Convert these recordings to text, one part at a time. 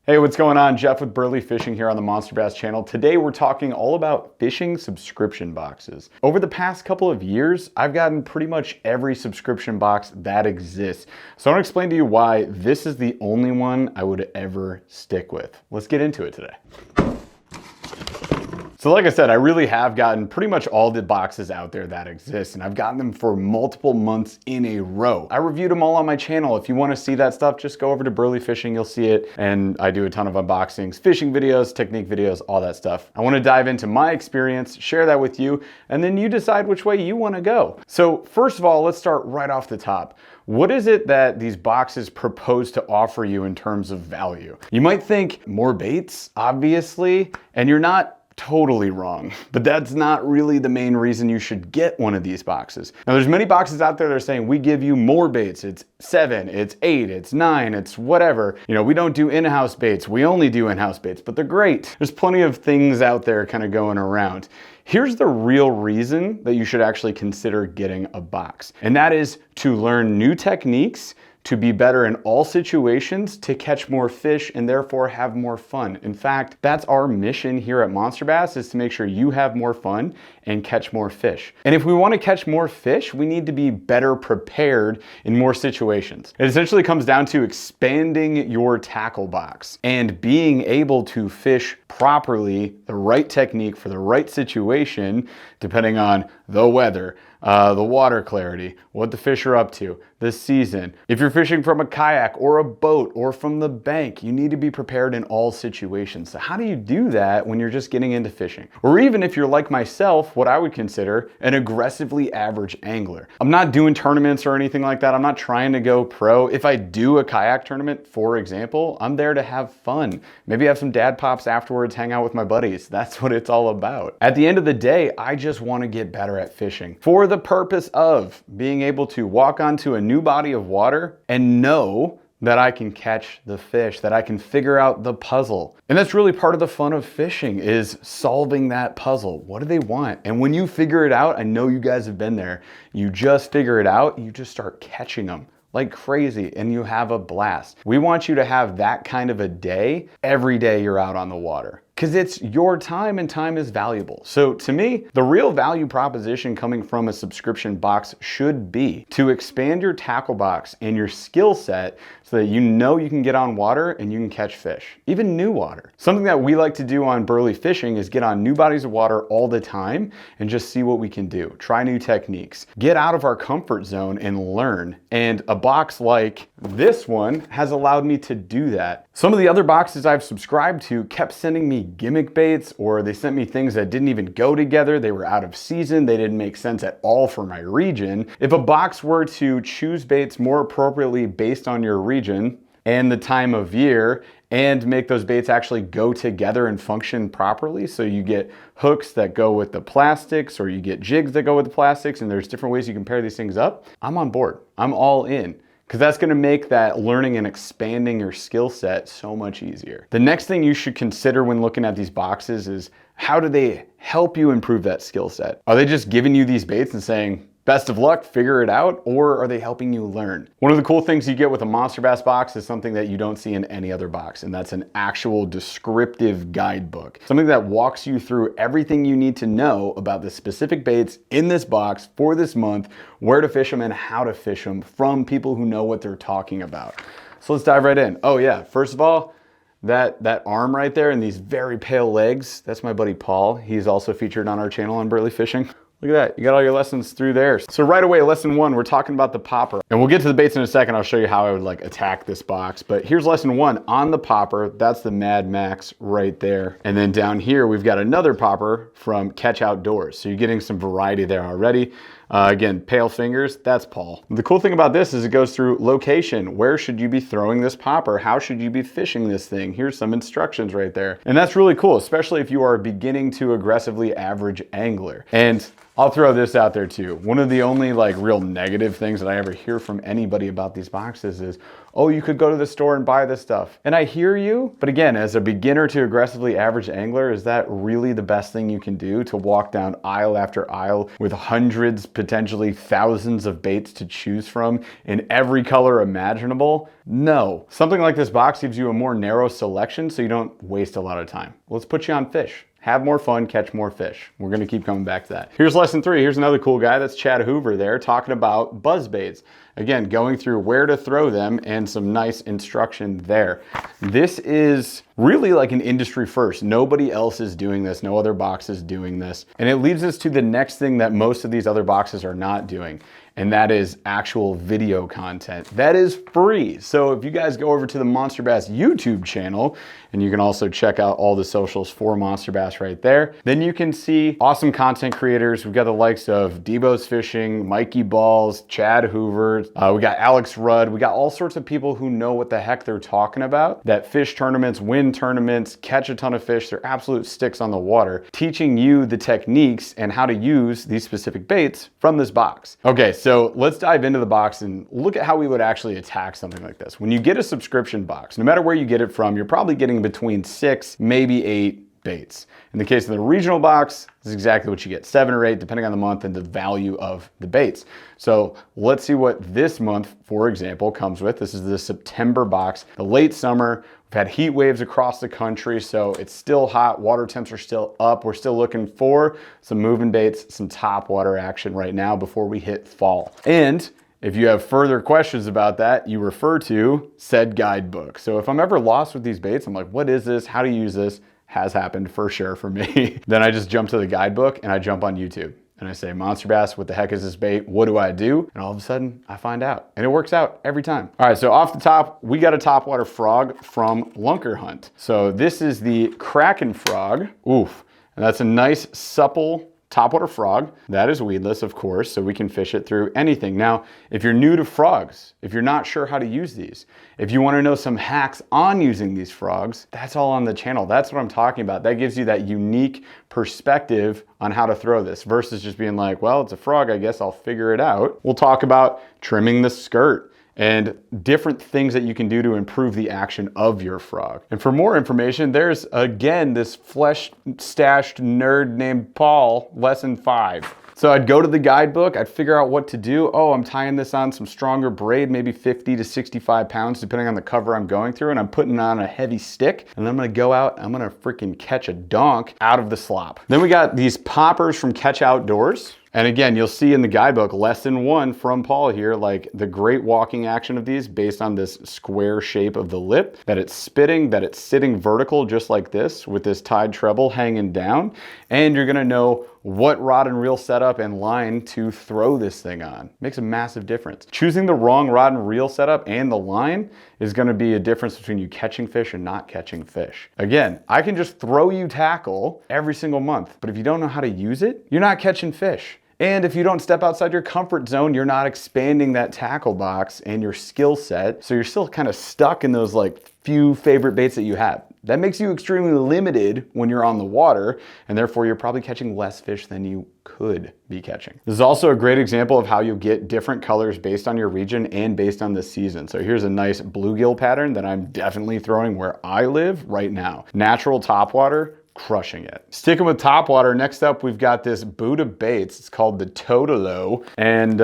Hey, what's going on? Jeff with Burley Fishing here on the Monster Bass channel. Today we're talking all about fishing subscription boxes. Over the past couple of years, I've gotten pretty much every subscription box that exists. So I want to explain to you why this is the only one I would ever stick with. Let's get into it today. So like I said, I really have gotten pretty much all the boxes out there that exist, and I've gotten them for multiple months in a row. I reviewed them all on my channel. If you want to see that stuff, just go over to Burley Fishing, you'll see it. And I do a ton of unboxings, fishing videos, technique videos, all that stuff. I want to dive into my experience, share that with you, and then you decide which way you want to go. So first of all, let's start right off the top. What is it that these boxes propose to offer you in terms of value? You might think more baits, obviously, and you're not totally wrong, but that's not really the main reason you should get one of these boxes. Now there's many boxes out there that are saying we give you more baits. It's 7, it's 8, it's 9, it's whatever. You know, we don't do in-house baits. We only do in-house baits, but they're great. There's plenty of things out there kind of going around. Here's the real reason that you should actually consider getting a box, and that is to learn new techniques, to be better in all situations, to catch more fish and therefore have more fun. In fact, that's our mission here at Monster Bass, is to make sure you have more fun and catch more fish. And if we want to catch more fish, we need to be better prepared in more situations. It essentially comes down to expanding your tackle box and being able to fish properly, the right technique for the right situation, depending on the weather, the water clarity, what the fish are up to, the season. If you're fishing from a kayak or a boat or from the bank, you need to be prepared in all situations. So how do you do that when you're just getting into fishing? Or even if you're like myself, what I would consider an aggressively average angler. I'm not doing tournaments or anything like that. I'm not trying to go pro. If I do a kayak tournament, for example, I'm there to have fun. Maybe have some dad pops afterwards, hang out with my buddies. That's what it's all about. At the end of the day, I just want to get better at fishing for the purpose of being able to walk onto a new body of water and know that I can catch the fish, that I can figure out the puzzle. And that's really part of the fun of fishing, is solving that puzzle. What do they want? And when you figure it out, I know you guys have been there, you just figure it out, you just start catching them like crazy and you have a blast. We want you to have that kind of a day every day you're out on the water, because it's your time and time is valuable. So to me, the real value proposition coming from a subscription box should be to expand your tackle box and your skill set so that you know you can get on water and you can catch fish, even new water. Something that we like to do on Burley Fishing is get on new bodies of water all the time and just see what we can do. Try new techniques, get out of our comfort zone and learn. And a box like this one has allowed me to do that. Some of the other boxes I've subscribed to kept sending me gimmick baits, or they sent me things that didn't even go together. They were out of season. They didn't make sense at all for my region. If a box were to choose baits more appropriately based on your region and the time of year, and make those baits actually go together and function properly, so you get hooks that go with the plastics, or you get jigs that go with the plastics, and there's different ways you can pair these things up, I'm on board. I'm all in, because that's going to make that learning and expanding your skill set so much easier. The next thing you should consider when looking at these boxes is, how do they help you improve that skill set? Are they just giving you these baits and saying, best of luck, figure it out, or are they helping you learn? One of the cool things you get with a Monster Bass box is something that you don't see in any other box, and that's an actual descriptive guidebook. Something that walks you through everything you need to know about the specific baits in this box for this month, where to fish them and how to fish them from people who know what they're talking about. So let's dive right in. Oh yeah, first of all, that arm right there and these very pale legs, that's my buddy Paul. He's also featured on our channel on Burley Fishing. Look at that, you got all your lessons through there. So right away, lesson 1, we're talking about the popper. And we'll get to the baits in a second. I'll show you how I would like attack this box. But here's lesson 1 on the popper. That's the Mad Max right there. And then down here, we've got another popper from Catch Outdoors. So you're getting some variety there already. Again, pale fingers, that's Paul. The cool thing about this is it goes through location. Where should you be throwing this popper? How should you be fishing this thing? Here's some instructions right there. And that's really cool, especially if you are beginning to aggressively average angler. And I'll throw this out there too. One of the only like real negative things that I ever hear from anybody about these boxes is, oh, you could go to the store and buy this stuff. And I hear you, but again, as a beginner to aggressively average angler, is that really the best thing you can do, to walk down aisle after aisle with hundreds, potentially thousands of baits to choose from in every color imaginable? No. Something like this box gives you a more narrow selection so you don't waste a lot of time. Let's put you on fish. Have more fun, catch more fish. We're gonna keep coming back to that. Here's lesson 3. Here's another cool guy. That's Chad Hoover there, talking about buzz baits. Again, going through where to throw them and some nice instruction there. This is really like an industry first. Nobody else is doing this. No other box is doing this. And it leads us to the next thing that most of these other boxes are not doing, and that is actual video content. That is free. So if you guys go over to the Monster Bass YouTube channel, and you can also check out all the socials for Monster Bass right there, then you can see awesome content creators. We've got the likes of Debo's Fishing, Mikey Balls, Chad Hoover, we got Alex Rudd. We got all sorts of people who know what the heck they're talking about, that fish tournaments, win tournaments, catch a ton of fish. They're absolute sticks on the water, teaching you the techniques and how to use these specific baits from this box. Okay, so let's dive into the box and look at how we would actually attack something like this. When you get a subscription box, no matter where you get it from, you're probably getting between 6, maybe 8 baits. In the case of the regional box, this is exactly what you get, 7 or 8, depending on the month and the value of the baits. So let's see what this month, for example, comes with. This is the September box, the late summer. We've had heat waves across the country, so it's still hot. Water temps are still up. We're still looking for some moving baits, some top water action right now before we hit fall. And if you have further questions about that, you refer to said guidebook. So if I'm ever lost with these baits, I'm like, what is this? How to use this? Has happened for sure for me. Then I just jump to the guidebook and I jump on YouTube and I say, Monster Bass, what the heck is this bait? What do I do? And all of a sudden I find out, and it works out every time. All right, so off the top, we got a topwater frog from Lunker Hunt. So this is the Kraken frog. Oof, and that's a nice supple topwater frog. That is weedless, of course, so we can fish it through anything. Now, if you're new to frogs, if you're not sure how to use these, if you want to know some hacks on using these frogs, that's all on the channel. That's what I'm talking about. That gives you that unique perspective on how to throw this versus just being like, well, it's a frog, I guess I'll figure it out. We'll talk about trimming the skirt and different things that you can do to improve the action of your frog. And for more information, there's again this flesh-stashed nerd named Paul, lesson 5. So I'd go to the guidebook, I'd figure out what to do. Oh, I'm tying this on some stronger braid, maybe 50 to 65 pounds, depending on the cover I'm going through, and I'm putting on a heavy stick, and then I'm gonna go out, I'm gonna freaking catch a donk out of the slop. Then we got these poppers from Catch Outdoors. And again, you'll see in the guidebook, lesson 1 from Paul here, like the great walking action of these based on this square shape of the lip, that it's spitting, that it's sitting vertical just like this with this tied treble hanging down. And you're gonna know what rod and reel setup and line to throw this thing on. Makes a massive difference. Choosing the wrong rod and reel setup and the line is gonna be a difference between you catching fish and not catching fish. Again, I can just throw you tackle every single month, but if you don't know how to use it, you're not catching fish. And if you don't step outside your comfort zone, you're not expanding that tackle box and your skill set. So you're still kind of stuck in those like few favorite baits that you have. That makes you extremely limited when you're on the water, and therefore you're probably catching less fish than you could be catching. This is also a great example of how you'll get different colors based on your region and based on the season. So here's a nice bluegill pattern that I'm definitely throwing where I live right now. Natural topwater, crushing it. Sticking with topwater, next up we've got this Buddha baits. It's called the Totolo, and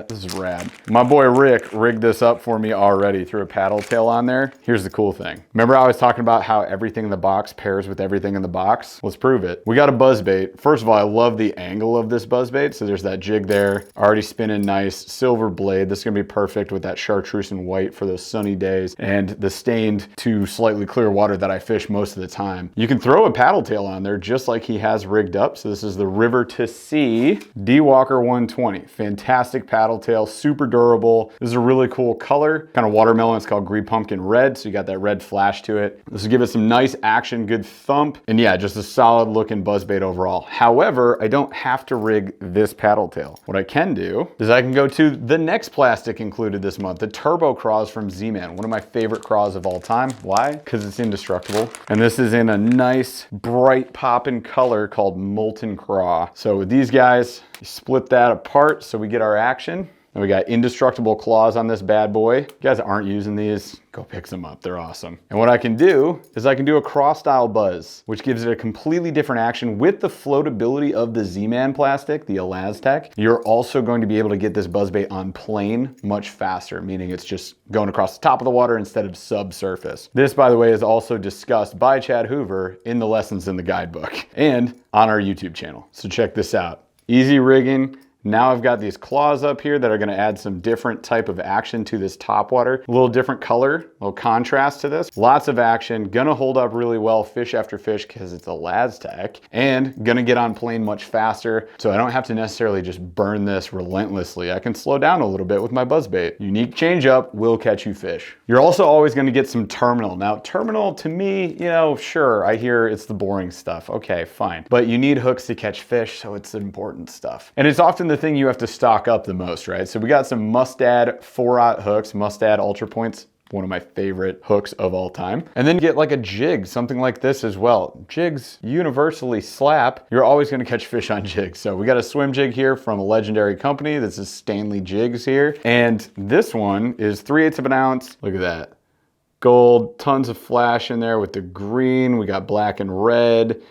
this is rad. My boy Rick rigged this up for me already, threw a paddle tail on there. Here's the cool thing. Remember I was talking about how everything in the box pairs with everything in the box? Let's prove it. We got a buzz bait. First of all, I love the angle of this buzz bait. So there's that jig there, already spinning nice, silver blade. This is gonna be perfect with that chartreuse and white for those sunny days, and the stained to slightly clear water that I fish most of the time. You can throw a paddle tail on there just like he has rigged up. So this is the River to Sea D-Walker 120. Fantastic paddle tail, super durable. This is a really cool color, kind of watermelon. It's called Green Pumpkin Red, so you got that red flash to it. This will give it some nice action, good thump, and yeah, just a solid looking buzzbait overall. However, I don't have to rig this paddle tail. What I can do is I can go to the next plastic included this month, the Turbo Craws from Z-Man, one of my favorite craws of all time. Why? Because it's indestructible. And this is in a nice bright popping color called Molten Craw. So with these guys, you split that apart so we get our action. And we got indestructible claws on this bad boy. If you guys aren't using these, go pick some up, they're awesome. And what I can do is I can do a cross style buzz, which gives it a completely different action with the floatability of the Z-Man plastic, the Elastec. You're also going to be able to get this buzzbait on plane much faster, meaning it's just going across the top of the water instead of subsurface. This, by the way, is also discussed by Chad Hoover in the lessons in the guidebook and on our YouTube channel. So check this out. Easy rigging. Now I've got these claws up here that are gonna add some different type of action to this top water. A little different color, a little contrast to this. Lots of action, gonna hold up really well fish after fish because it's a Elastec, and gonna get on plane much faster. So I don't have to necessarily just burn this relentlessly. I can slow down a little bit with my buzzbait. Unique change up will catch you fish. You're also always gonna get some terminal. Now terminal to me, you know, sure, I hear it's the boring stuff. Okay, fine. But you need hooks to catch fish, so it's important stuff. And it's often the thing you have to stock up the most, right? So we got some Mustad 4-aught hooks, Mustad Ultra Points, one of my favorite hooks of all time. And then you get like a jig, something like this as well. Jigs universally slap. You're always gonna catch fish on jigs. So we got a swim jig here from a legendary company. This is Stanley Jigs here. And this one is 3/8 of an ounce. Look at that. Gold, tons of flash in there with the green. We got black and red.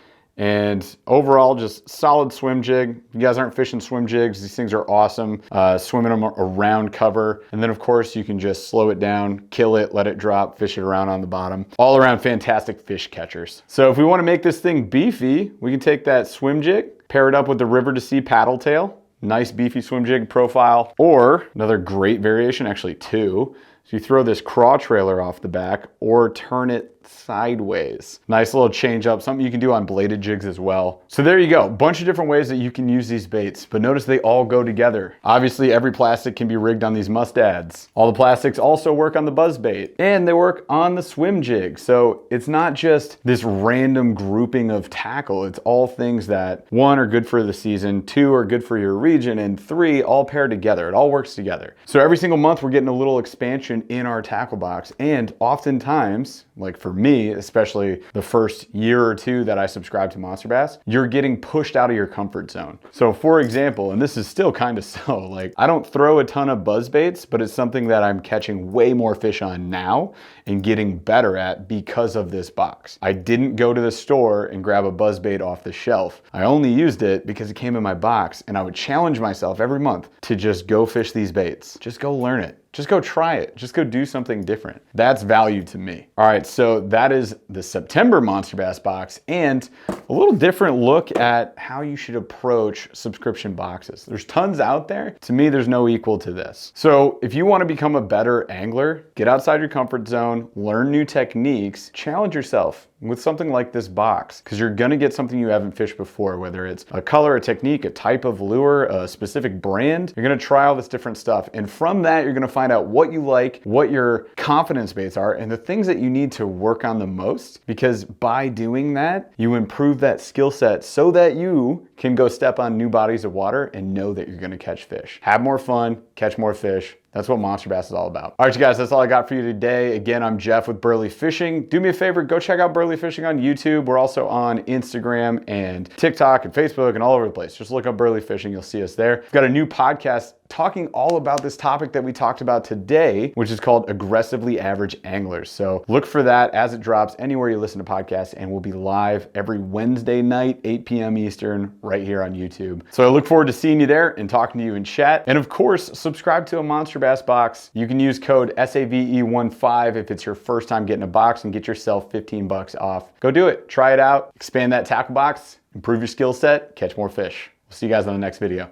And overall, just solid swim jig. If you guys aren't fishing swim jigs, these things are awesome. Swimming them around cover. And then of course you can just slow it down, kill it, let it drop, fish it around on the bottom. All around fantastic fish catchers. So if we wanna make this thing beefy, we can take that swim jig, pair it up with the River to Sea paddle tail. Nice beefy swim jig profile. Or another great variation, actually two. So you throw this craw trailer off the back or turn it sideways. Nice little change up, something you can do on bladed jigs as well. So there you go, bunch of different ways that you can use these baits, but notice they all go together. Obviously every plastic can be rigged on these Mustads. All the plastics also work on the buzz bait and they work on the swim jig. So it's not just this random grouping of tackle, it's all things that one, are good for the season, two, are good for your region, and three, all pair together. It all works together. So every single month we're getting a little expansion in our tackle box, and oftentimes, like for me, especially the first year or two that I subscribed to Monster Bass, you're getting pushed out of your comfort zone. So for example, and this is still kind of so, like I don't throw a ton of buzz baits, but it's something that I'm catching way more fish on now and getting better at because of this box. I didn't go to the store and grab a buzz bait off the shelf. I only used it because it came in my box, and I would challenge myself every month to just go fish these baits. Just go learn it. Just go try it. Just go do something different. That's value to me. All right, so that is the September Monster Bass box and a little different look at how you should approach subscription boxes. There's tons out there. To me, there's no equal to this. So if you want to become a better angler, get outside your comfort zone, learn new techniques, challenge yourself with something like this box, because you're gonna get something you haven't fished before, whether it's a color, a technique, a type of lure, a specific brand. You're gonna try all this different stuff. And from that, you're gonna find out what you like, what your confidence baits are, and the things that you need to work on the most, because by doing that, you improve that skill set so that you can go step on new bodies of water and know that you're gonna catch fish. Have more fun, catch more fish. That's what Monster Bass is all about. All right, you guys, that's all I got for you today. Again, I'm Jeff with Burley Fishing. Do me a favor, go check out Burley Fishing on YouTube. We're also on Instagram and TikTok and Facebook and all over the place. Just look up Burley Fishing, you'll see us there. We've got a new podcast talking all about this topic that we talked about today, which is called Aggressively Average Anglers. So look for that as it drops anywhere you listen to podcasts, and we'll be live every Wednesday night, 8 p.m. Eastern, right here on YouTube. So I look forward to seeing you there and talking to you in chat. And of course, subscribe to a Monster Bass box. You can use code SAVE15 if it's your first time getting a box and get yourself 15 bucks off. Go do it, try it out, expand that tackle box, improve your skill set, catch more fish. We'll see you guys on the next video.